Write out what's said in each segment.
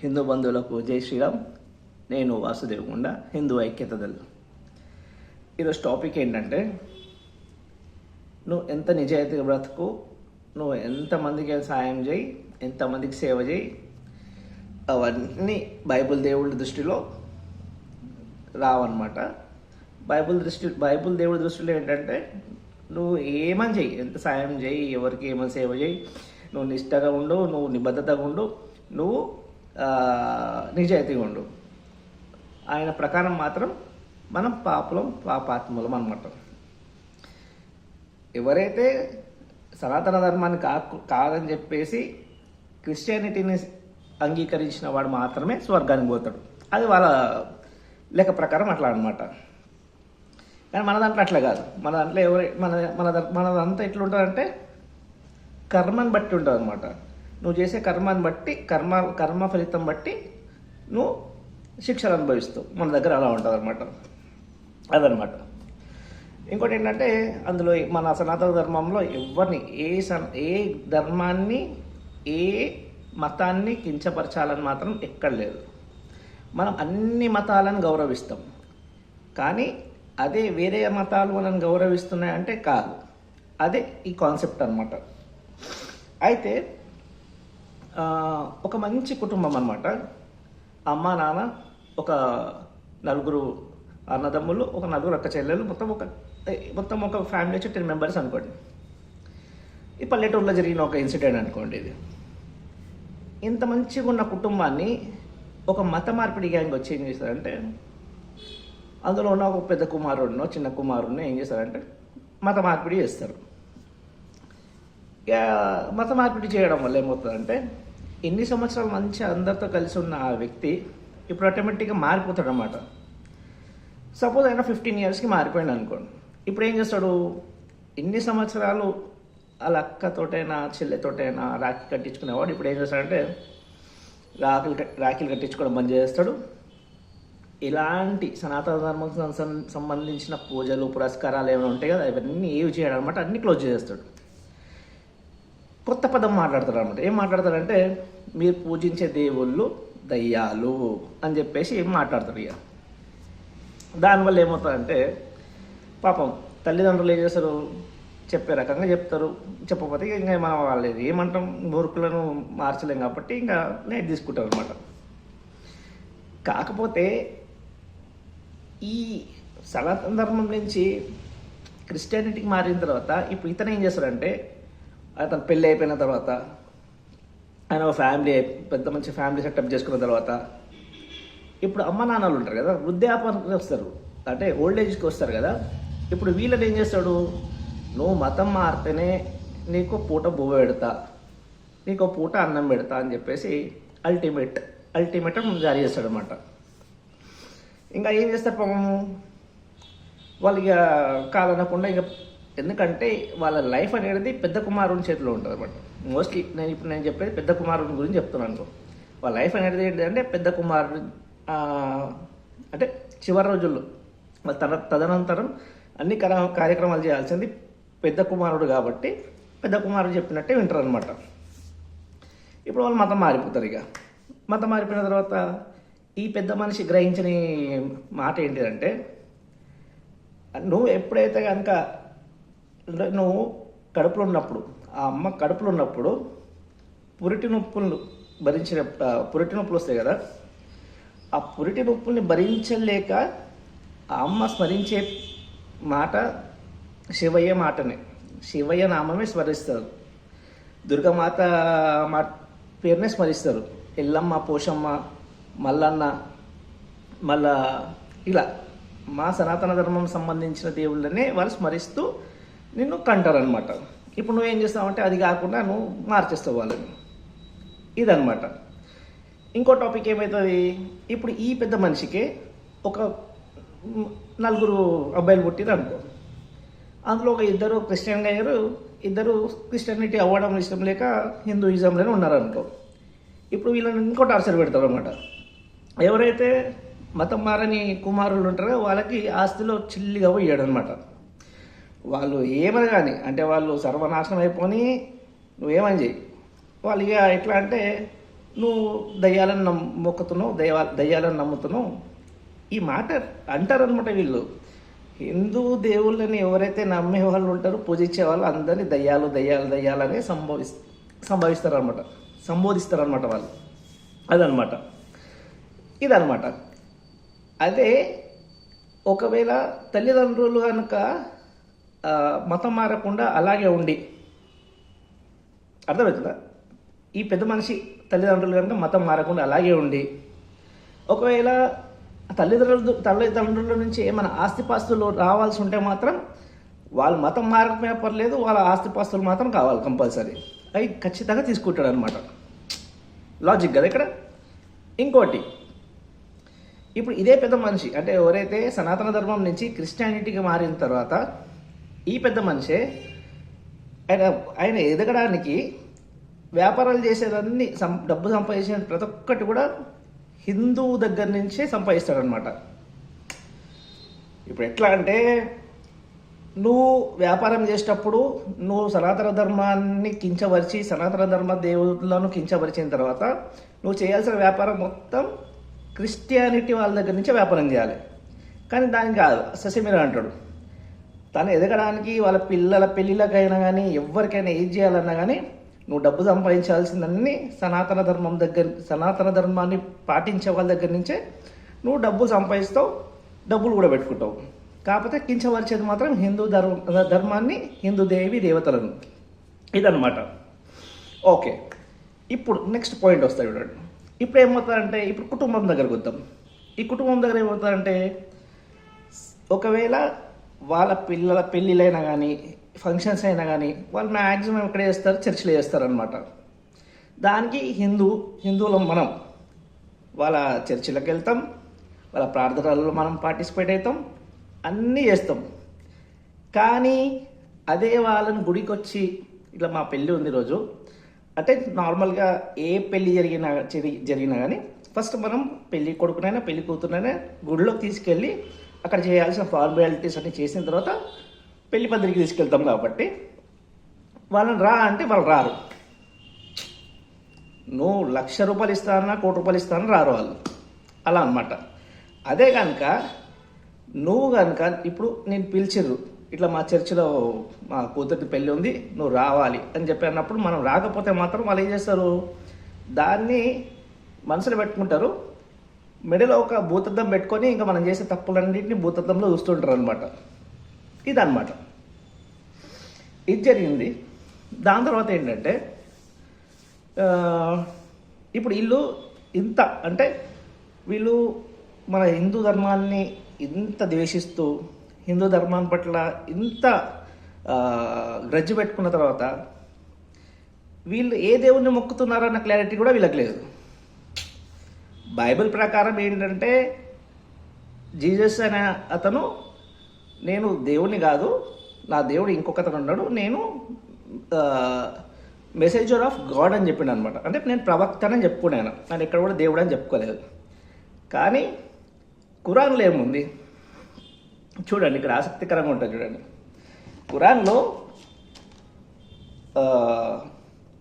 హిందూ బంధువులకు జై శ్రీరామ్. నేను వాసుదేవ్ గుండా, హిందూ ఐక్యత దళ్. ఈరోజు టాపిక్ ఏంటంటే, నువ్వు ఎంత నిజాయితీగా బ్రతుకు, నువ్వు ఎంతమందికి సాయం చేయి, ఎంతమందికి సేవ చేయి, అవన్నీ బైబిల్ దేవుడి దృష్టిలో రావన్నమాట. బైబిల్ దేవుడి దృష్టిలో ఏంటంటే, నువ్వు ఏమని చెయ్యి, ఎంత సాయం చేయి, ఎవరికి ఏమని సేవ చేయి, నువ్వు నిష్టగా ఉండు, నువ్వు నిబద్ధతగా ఉండు, నువ్వు నిజాయితీగా ఉండు. ఆయన ప్రకారం మాత్రం మనం పాపాత్ములం అన్నమాట. ఎవరైతే సనాతన ధర్మాన్ని కాదని చెప్పేసి క్రిస్టియానిటీని అంగీకరించిన వాడు మాత్రమే స్వర్గానికి పోతాడు. అది వాళ్ళ లెక్క ప్రకారం అట్లా అనమాట. కానీ మన దాంట్లో అట్లా కాదు. మన దాంట్లో మనదంతా ఎట్లుంటుందంటే కర్మని బట్టి ఉంటుంది అనమాట. నువ్వు చేసే కర్మాన్ని బట్టి కర్మ ఫలితం బట్టి నువ్వు శిక్షలు అనుభవిస్తావు. మన దగ్గర అలా ఉంటుంది అనమాట. అదనమాట. ఇంకోటి ఏంటంటే, అందులో మన సనాతన ధర్మంలో ఎవరిని ఏ ధర్మాన్ని ఏ మతాన్ని కించపరచాలని మాత్రం ఎక్కడ లేదు. మనం అన్ని మతాలను గౌరవిస్తాం. కానీ అదే వేరే మతాలు మనం గౌరవిస్తున్నాయంటే కాదు. అదే ఈ కాన్సెప్ట్ అనమాట. అయితే ఒక మంచి కుటుంబం అన్నమాట. అమ్మ నాన్న, ఒక నలుగురు అన్నదమ్ములు, ఒక నలుగురు అక్క చెల్లెలు, మొత్తం ఒక ఫ్యామిలీ వచ్చి 10 మెంబర్స్ అనుకోండి. ఈ పల్లెటూరులో జరిగిన ఒక ఇన్సిడెంట్ అనుకోండి. ఇది ఇంత మంచిగా ఉన్న కుటుంబాన్ని ఒక మత మార్పిడి గ్యాంగ్ వచ్చి ఏం చేస్తారంటే, అందులో ఉన్న ఒక పెద్ద కుమారుడినో చిన్న కుమారుడినో ఏం చేస్తారంటే మత మార్పిడి చేస్తారు. ఇక మత మార్పిడి చేయడం వల్ల ఏమవుతుందంటే, ఎన్ని సంవత్సరాలు మంచిగా అందరితో కలిసి ఉన్న ఆ వ్యక్తి ఇప్పుడు ఆటోమేటిక్గా మారిపోతాడు అన్నమాట. సపోజ్ ఆయన 15 ఇయర్స్కి మారిపోయాడు అనుకోండి. ఇప్పుడు ఏం చేస్తాడు, ఎన్ని సంవత్సరాలు వాళ్ళ అక్కతోటైనా చెల్లెతోటైనా రాఖీ కట్టించుకునేవాడు ఇప్పుడు ఏం చేస్తాడంటే రాఖీలు కట్టించుకోవడం బంద్ చేస్తాడు. ఇలాంటి సనాతన ధర్మం సంబంధించిన పూజలు పురస్కారాలు ఏమైనా ఉంటాయి కదా, అవన్నీ ఏవి చేయడం అనమాట, అన్నీ క్లోజ్ చేస్తాడు. కొత్త పదం మాట్లాడతాడు అనమాట. ఏం మాట్లాడతాడంటే, మీరు పూజించే దేవుళ్ళు దయ్యాలు అని చెప్పేసి ఏం మాట్లాడతాడు. ఇక దానివల్ల ఏమవుతుందంటే, పాపం తల్లిదండ్రులు ఏం చేస్తారు, చెప్పే రకంగా చెప్తారు. చెప్పకపోతే ఇంకా మనం వాళ్ళు ఏమంటాం, మూర్ఖులను మార్చలేం కాబట్టి ఇంకా లైట్ తీసుకుంటారు అనమాట. కాకపోతే ఈ సనాతన ధర్మం నుంచి క్రిస్టియానిటీకి మారిన తర్వాత ఇప్పుడు ఇతను ఏం చేస్తాడంటే, అతను పెళ్ళి అయిపోయిన తర్వాత, ఆయన ఒక పెద్ద మంచి ఫ్యామిలీ సెటప్ చేసుకున్న తర్వాత, ఇప్పుడు అమ్మ నాన్నలు ఉంటారు కదా, వృద్ధాప్యానికి వస్తారు, అంటే ఓల్డ్ ఏజ్కి వస్తారు కదా. ఇప్పుడు వీళ్ళని ఏం చేస్తాడు, నువ్వు మతం మారితేనే నీకు పూట బువ్వ పెడతా, నీకు పూట అన్నం పెడతా అని చెప్పేసి అల్టిమేటం జారీ చేస్తాడు అనమాట. ఇంకా ఏం చేస్తారు పాపము వాళ్ళు, ఇక కాదనకుండా ఇక, ఎందుకంటే వాళ్ళ లైఫ్ అనేది పెద్ద కుమారుని చేతిలో ఉంటుంది అనమాట. మోస్ట్లీ నేను చెప్పేది పెద్ద కుమారుని గురించి చెప్తున్నాను అనుకో. వాళ్ళ లైఫ్ అనేది ఏంటంటే పెద్ద కుమారుడు, అంటే చివరి రోజుల్లో తదనంతరం అన్ని కార్యక్రమాలు చేయాల్సింది పెద్ద కుమారుడు కాబట్టి పెద్ద కుమారుడు చెప్పినట్టే వింటారు అనమాట. ఇప్పుడు వాళ్ళు మతం మారిపోతారు. ఇక మతం మారిపోయిన తర్వాత ఈ పెద్ద మనిషి గ్రహించని మాట ఏంటిదంటే, నువ్వు ఎప్పుడైతే కనుక నువ్వు కడుపులో ఉన్నప్పుడు, ఆ అమ్మ కడుపులో ఉన్నప్పుడు పురిటి నొప్పులు వస్తాయి కదా, ఆ పురిటి నొప్పుల్ని భరించలేక ఆ అమ్మ స్మరించే మాట శివయ్య మాటనే, శివయ్య నామమే స్మరిస్తారు. దుర్గామాత పేరునే స్మరిస్తారు. ఎల్లమ్మ, పోషమ్మ, మల్లన్న, మళ్ళా ఇలా మా సనాతన ధర్మం సంబంధించిన దేవుళ్ళనే వాళ్ళు స్మరిస్తూ నిన్ను కంటారనమాట. ఇప్పుడు నువ్వేం చేస్తావంటే అది కాకుండా నువ్వు మార్చేస్తావు వాళ్ళని. ఇదనమాట. ఇంకో టాపిక్ ఏమవుతుంది, ఇప్పుడు ఈ పెద్ద మనిషికి ఒక 4 అబ్బాయిలు పుట్టిరు అనుకో. అందులో ఒక 2 క్రిస్టియన్గా అయ్యారు, 2 క్రిస్టియానిటీ అవ్వడం ఇష్టం లేక హిందూయిజంలోనే ఉన్నారనుకో. ఇప్పుడు వీళ్ళని ఇంకో టార్చర్ పెడతారు అనమాట. ఎవరైతే మతం మారని కుమారులు ఉంటారో వాళ్ళకి ఆస్తిలో చిల్లిగా పోయాడు అనమాట. వాళ్ళు ఏమని కానీ, అంటే వాళ్ళు సర్వనాశనం అయిపోయి నువ్వేమని చెయ్యి, వాళ్ళు ఇక ఎట్లా అంటే నువ్వు దయ్యాలను మొక్కుతున్నావు, దయ్యాలను నమ్ముతున్నావు. ఈ మాట అంటారనమాట వీళ్ళు. హిందూ దేవుళ్ళని ఎవరైతే నమ్మే వాళ్ళు ఉంటారో, పూజించే వాళ్ళు అందరినీ దయ్యాలని సంబోధిస్తారనమాట వాళ్ళు. అదనమాట, ఇదనమాట. అదే ఒకవేళ తల్లిదండ్రులు కనుక మతం మారకుండా అలాగే ఉండి, అర్థమవుతుందా? ఈ పెద్ద మనిషి తల్లిదండ్రులు కనుక మతం మారకుండా అలాగే ఉండి, ఒకవేళ తల్లిదండ్రుల నుంచి ఏమైనా ఆస్తిపాస్తులు రావాల్సి ఉంటే మాత్రం వాళ్ళు మతం మారకపోయినా పర్లేదు, వాళ్ళ ఆస్తిపాస్తులు మాత్రం కావాలి కంపల్సరీ. అవి ఖచ్చితంగా తీసుకుంటాడు అనమాట. లాజిక్ కదా ఇక్కడ. ఇంకోటి, ఇప్పుడు ఇదే పెద్ద మనిషి అంటే ఎవరైతే సనాతన ధర్మం నుంచి క్రిస్టియానిటీకి మారిన తర్వాత, ఈ పెద్ద మనిషే ఆయన ఎదగడానికి వ్యాపారాలు చేసేదన్నీ డబ్బు సంపాదించిన ప్రతి ఒక్కటి కూడా హిందువు దగ్గర నుంచే సంపాదిస్తాడనమాట. ఇప్పుడు ఎట్లా అంటే, నువ్వు వ్యాపారం చేసేటప్పుడు నువ్వు సనాతన ధర్మాన్ని కించపరిచి, సనాతన ధర్మ దేవుళ్ళను కించపరిచిన తర్వాత నువ్వు చేయాల్సిన వ్యాపారం మొత్తం క్రిస్టియానిటీ వాళ్ళ దగ్గర నుంచే వ్యాపారం చేయాలి. కానీ దానికి కాదు, ససిమిరా అంటాడు. తను ఎదగడానికి, వాళ్ళ పిల్లల పెళ్ళిళ్ళకైనా కానీ ఎవరికైనా ఏం చేయాలన్నా కానీ నువ్వు డబ్బు సంపాదించాల్సిందన్నీ సనాతన ధర్మాన్ని పాటించే వాళ్ళ దగ్గర నుంచే నువ్వు డబ్బులు సంపాదిస్తావు, డబ్బులు కూడా పెట్టుకుంటావు. కాకపోతే కించవరిచేది మాత్రం హిందూ ధర్మాన్ని, హిందూ దేవతలను. ఇదన్నమాట. ఓకే, ఇప్పుడు నెక్స్ట్ పాయింట్ వస్తాయి చూడండి. ఇప్పుడు ఏమవుతారంటే, ఇప్పుడు కుటుంబం దగ్గరకు వద్దాం. ఈ కుటుంబం దగ్గర ఏమవుతారంటే, ఒకవేళ వాళ్ళ పిల్లల పెళ్ళిళ్ళైనా కానీ ఫంక్షన్స్ అయినా కానీ వాళ్ళు మ్యాక్సిమం ఎక్కడ చేస్తారు, చర్చిలో చేస్తారనమాట. దానికి హిందువులం మనం వాళ్ళ చర్చిలకు వెళ్తాం, వాళ్ళ ప్రార్థనలలో మనం పార్టిసిపేట్ అవుతాం, అన్నీ చేస్తాం. కానీ అదే వాళ్ళని గుడికి వచ్చి, ఇట్లా మా పెళ్ళి ఉంది రోజు అంటే, నార్మల్గా ఏ పెళ్ళి జరిగినా కానీ ఫస్ట్ మనం పెళ్ళి కొడుకునైనా పెళ్ళి కూతురునైనా గుడిలోకి తీసుకెళ్ళి అక్కడ చేయాల్సిన ఫార్మాలిటీస్ అన్ని చేసిన తర్వాత పెళ్లి పత్రిక తీసుకెళ్తాం. కాబట్టి వాళ్ళని రా అంటే వాళ్ళు రారు. నువ్వు ₹1,00,000 ఇస్తానన్నా, ₹1,00,00,000 ఇస్తానని రారు వాళ్ళు. అలా అనమాట. అదే కనుక నువ్వు కనుక ఇప్పుడు నేను పిలిచిర్రు, ఇట్లా మా చర్చిలో మా కూతురికి పెళ్ళి ఉంది, నువ్వు రావాలి అని చెప్పి అన్నప్పుడు మనం రాకపోతే మాత్రం వాళ్ళు ఏం చేస్తారు, దాన్ని మనసులో పెట్టుకుంటారు, మెడలో ఒక భూతద్దం పెట్టుకొని ఇంకా మనం చేసే తప్పులన్నింటినీ భూతద్దంలో చూస్తుంటారు అనమాట. ఇదన్నమాట. ఇది జరిగింది. దాని తర్వాత ఏంటంటే, ఇప్పుడు వీళ్ళు ఇంత అంటే వీళ్ళు మన హిందూ ధర్మాన్ని ఇంత ద్వేషిస్తూ, హిందూ ధర్మాన్ని పట్ల ఇంత గ్రజ్జు పెట్టుకున్న తర్వాత వీళ్ళు ఏ దేవుణ్ణి మొక్కుతున్నారన్న క్లారిటీ కూడా వీళ్ళకి లేదు. బైబిల్ ప్రకారం ఏంటంటే, జీసస్ అనే అతను, నేను దేవుణ్ణి కాదు, నా దేవుడు ఇంకొకతను ఉన్నాడు, నేను మెసేంజర్ ఆఫ్ గాడ్ అని చెప్పిండు అనమాట. అంటే నేను ప్రవక్తనని చెప్పుకున్నాను, నేను ఎక్కడ కూడా దేవుడు అని చెప్పుకోలేదు. కానీ ఖురాన్లో ఏముంది చూడండి, ఇక్కడ ఆసక్తికరంగా ఉంటుంది చూడండి. ఖురాన్లో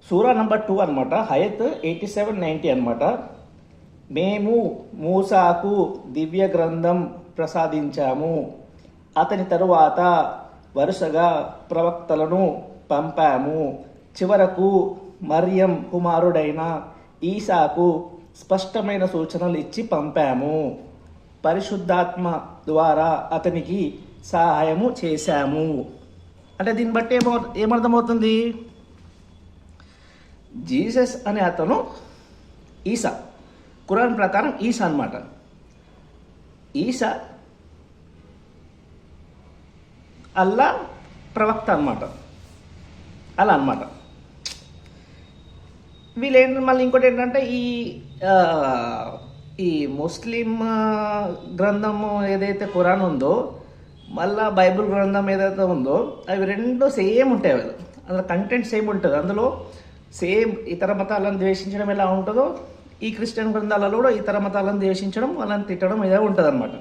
సూరా నంబర్ 2 అనమాట, హయత్ 87-90 అనమాట. మేము మూసాకు దివ్య గ్రంథం ప్రసాదించాము, అతని తరువాత వరుసగా ప్రవక్తలను పంపాము, చివరకు మరియం కుమారుడైన ఈసాకు స్పష్టమైన సూచనలు ఇచ్చి పంపాము, పరిశుద్ధాత్మ ద్వారా అతనికి సహాయము చేశాము. అంటే దీన్ని బట్టి ఏమర్థమవుతుంది, జీసస్ అనే అతను ఈసా, ఖురాన్ ప్రకారం ఈసా అన్నమాట. ఈసా అల్లా ప్రవక్త అన్నమాట. అలా అన్నమాట. వీళ్ళేంటి మళ్ళీ ఇంకోటి ఏంటంటే, ఈ ముస్లిం గ్రంథము ఏదైతే ఖురాన్ ఉందో, మళ్ళా బైబిల్ గ్రంథం ఏదైతే ఉందో, అవి రెండు సేమ్ ఉంటాయి. అందులో కంటెంట్ సేమ్ ఉంటుంది. అందులో సేమ్ ఇతర మతాలను ద్వేషించడం ఎలా ఉంటుందో, ఈ క్రిస్టియన్ గ్రంథాలలో కూడా ఇతర మతాలను ద్వేషించడం, వాళ్ళని తిట్టడం ఇదే ఉంటుంది అనమాట.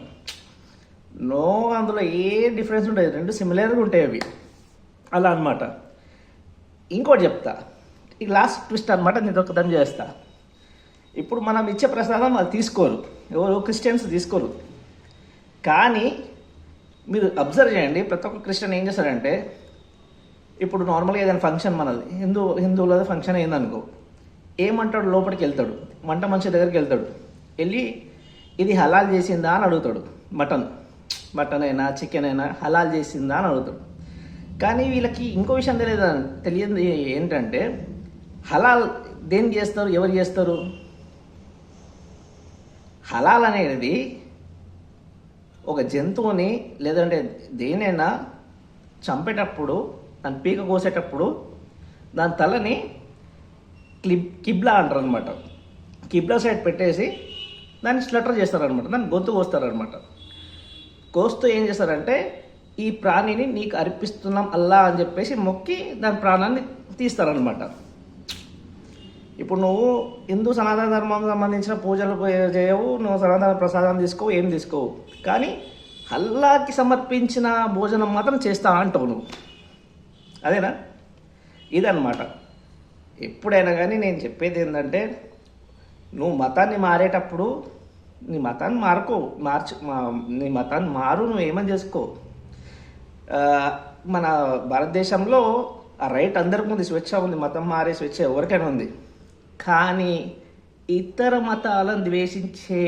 నో, అందులో ఏ డిఫరెన్స్ ఉంటుంది, రెండు సిమిలర్గా ఉంటాయి అవి. అలా అనమాట. ఇంకోటి చెప్తా, ఈ లాస్ట్ ట్విస్ట్ అనమాట, నేను ఒకదాన్ని చేస్తా. ఇప్పుడు మనం ఇచ్చే ప్రసాదం వాళ్ళు తీసుకోరు, ఎవరు క్రిస్టియన్స్ తీసుకోరు. కానీ మీరు అబ్జర్వ్ చేయండి, ప్రతి ఒక్క క్రిస్టియన్ ఏం చేస్తారంటే, ఇప్పుడు నార్మల్గా ఏదైనా ఫంక్షన్ మనది హిందువులది ఫంక్షన్ అయిందనుకో, ఏమంటాడు, లోపలికి వెళ్తాడు, వంట మనిషి దగ్గరికి వెళ్తాడు, వెళ్ళి ఇది హలాల్ చేసిందా అని అడుగుతాడు. మటన్ అయినా చికెన్ అయినా హలాల్ చేసిందా అని అడుగుతాడు. కానీ వీళ్ళకి ఇంకో విషయం తెలియదు ఏంటంటే, హలాల్ దేనికి చేస్తారు, ఎవరు చేస్తారు? హలాల్ అనేది ఒక జంతువుని లేదంటే దేనైనా చంపేటప్పుడు, దాని పీక కోసేటప్పుడు దాని తలని కిబ్లా అంటారు అనమాట. కిబ్లా సైడ్ పెట్టేసి దాన్ని స్లటర్ చేస్తారనమాట, దాన్ని గొంతు కోస్తారనమాట. కోస్తూ ఏం చేస్తారంటే, ఈ ప్రాణిని నీకు అర్పిస్తున్నాం అల్లా అని చెప్పేసి మొక్కి దాని ప్రాణాన్ని తీస్తారనమాట. ఇప్పుడు నువ్వు హిందూ సనాతన ధర్మం సంబంధించిన పూజలు చేయవు, నువ్వు సనాతన ప్రసాదం తీసుకోవు, ఏం తీసుకోవు, కానీ అల్లాకి సమర్పించిన భోజనం మాత్రం చేస్తా అంటావు నువ్వు. అదేనా? ఇదన్నమాట. ఎప్పుడైనా కానీ నేను చెప్పేది ఏంటంటే, నువ్వు మతాన్ని మారేటప్పుడు నీ మతాన్ని నీ మతాన్ని మారు, నువ్వు ఏమని చేసుకో. మన భారతదేశంలో ఆ రైట్ అందరికి ఉంది, స్వేచ్ఛ ఉంది, మతం మారే స్వేచ్ఛ ఎవరికైనా ఉంది. కానీ ఇతర మతాలను ద్వేషించే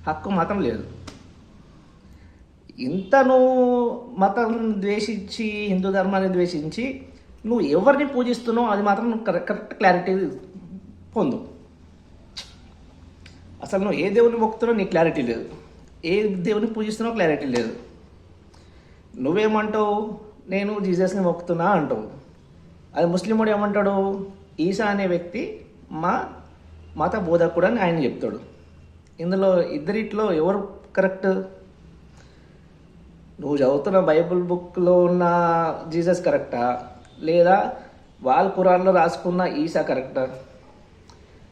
హక్కు మతం లేదు. ఇంత నువ్వు మతం ద్వేషించి, హిందూ ధర్మాన్ని ద్వేషించి నువ్వు ఎవరిని పూజిస్తున్నావు అది మాత్రం నువ్వు కరెక్ట్ క్లారిటీ పొందు. అసలు నువ్వు ఏ దేవుని మొక్కుతున్నావు నీకు క్లారిటీ లేదు, ఏ దేవుని పూజిస్తున్నావు క్లారిటీ లేదు. నువ్వేమంటావు, నేను జీసస్ని మొక్కుతున్నా అంటావు. అది ముస్లిముడు ఏమంటాడు, ఈసా అనే వ్యక్తి మా మత బోధకుడు అని ఆయన చెప్తాడు. ఇందులో ఇద్దరిట్లో ఎవరు కరెక్ట్? నువ్వు చదువుతున్న బైబిల్ బుక్లో ఉన్న జీసస్ కరెక్టా, లేదా వాళ్ళ ఖురాన్లో రాసుకున్న ఈసా కరెక్టా?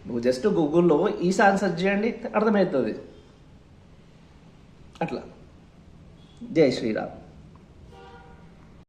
నువ్వు జస్ట్ గూగుల్లో ఈసా అని సెర్చ్ చేయండి, అర్థమవుతుంది. అట్లా. జై శ్రీరామ్.